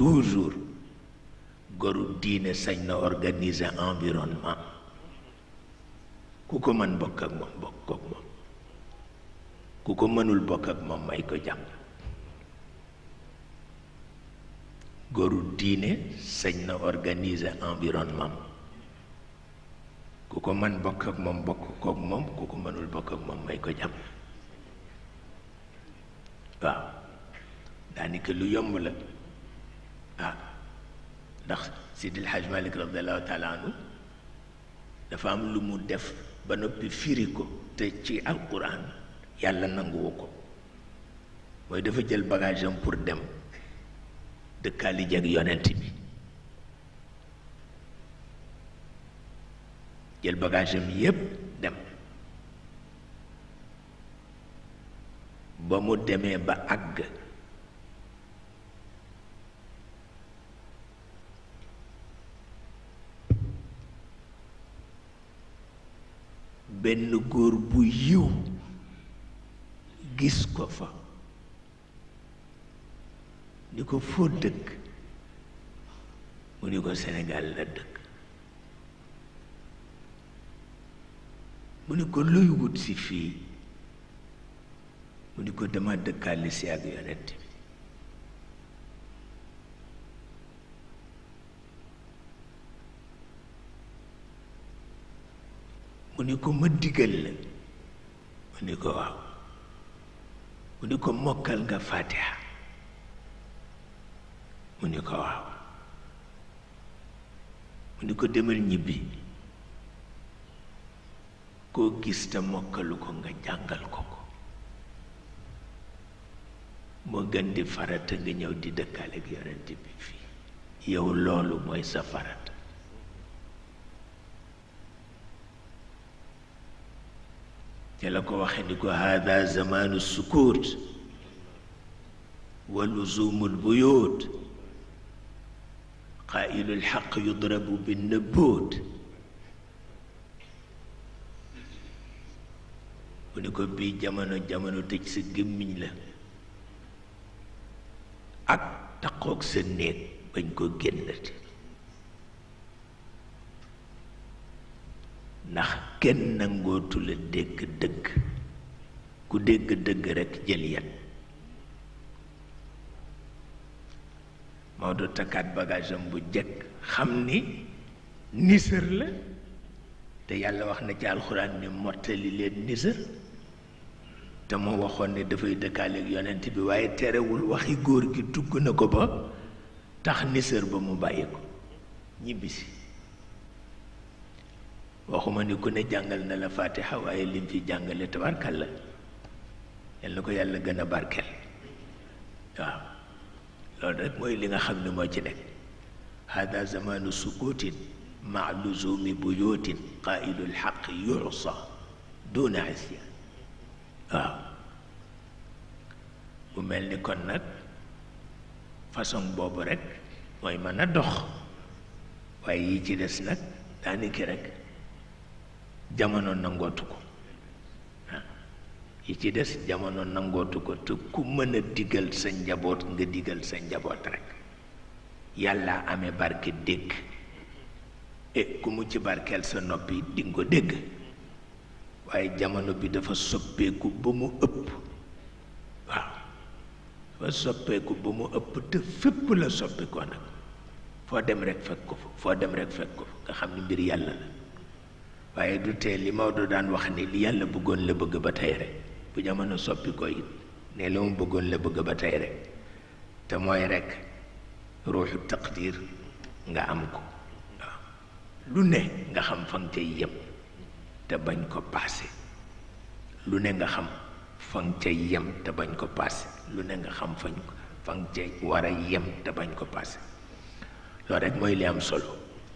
toujours goru diine sañ na organiser environnement ku ko mën bokk ak moom bokk ak moom ku ko mënul bokk ak moom may ko jàmm goru diine sañ na organiser environnement ku ko mën bokk ak moom bokk kook moom ku ko mënul bokk ak moom may ko jàmm waaw daanaka lu yomb la ah ndax Sidil Hajj Malik radiallahu taala anhu dafa am lu mu def ba noppi firi ko te ci alquran yàlla nanguwu ko mooy dafa jël bagage am pour dem dëkkaali jeg yonent bi jël bagage am yépp dem ba mu demee ba àgg benn góor bu yiw gis ko fa ni ko foo dëkk mu ni ko Sénégal la dëkk mu ni ko luy wut si fii mu ni ko dama dëkkaale si ak yonent bi mu ni ko ma digal la mu ni ko waaw mu ni ko mokkal nga Fatiha mu ni ko waaw mu ni ko demal ñibbi koo gis te mokkalu ko nga jàngal ko ko moo gën di farata nga ñëw di dëkkaale ak yonent bi fii yow loolu mooy sa farata te la ko waxe ni ko hada zamanu sukut wa luzumu lbuyut qailu lxaq yudrabu binnabut mu ni ko bii jamono tëj sa gémmiñ la ak taqoog sa néeg bañ ko génnati ndax kenn nangootu la dégg dëgg ku dégg dëgg rekk jël yat Maodo takkaat bagage am bu jekk xam ni nisër la te yàlla wax na ci alxuraan ni mottali leen nisër te moo waxoon ne dafay dëkkaale ak yonent bi waaye terewul waxi góor gi dugg na ko ba tax nisër ba mu bàyyi ko ñibbisi waxuma ni ku ne jàngal na la Fatiha waaye lim fi jàngale tabarkalla yal na ko yàlla gën a barkeel waaw loolu rek mooy li nga xam ne moo ci nekk hada zamanu sukutin ma luzumi buyutin qailu lxaq yusa duna isyan waaw mu mel ni kon nag façon boobu rek mooy mën a dox waaye yi ci des nag daaniki rek jamono nangootu ko yi ci des jamono nangootu ko te ku mën a digal sa njaboot nga digal sa njaboot rek yàlla amee barke dégg ku mu ci barkeel sa noppi di nga ko dégg waaye jamono bi dafa soppeeku ba mu ëpp waaw dafa soppeeku ba mu ëpp te fépp la soppeekoo nag foo dem rek fekk ko fa foo dem rek fekk ko fa nga xam ni mbir yàlla la waaye du tee li Maodo daan wax ni li yàlla bëggoon la bëgg ba tey rek bu jamono soppi ko it ne la mu bëggoon la bëgg ba tey rek te mooy rek ruuxu taqdir nga am ko waaw lu ne nga xam fa nga cay yem te bañ ko paase lu ne nga xam fa nga cay yem te bañ ko paase lu ne nga xam fa nga cay war a yem te bañ ko paase loolu rek mooy li am solo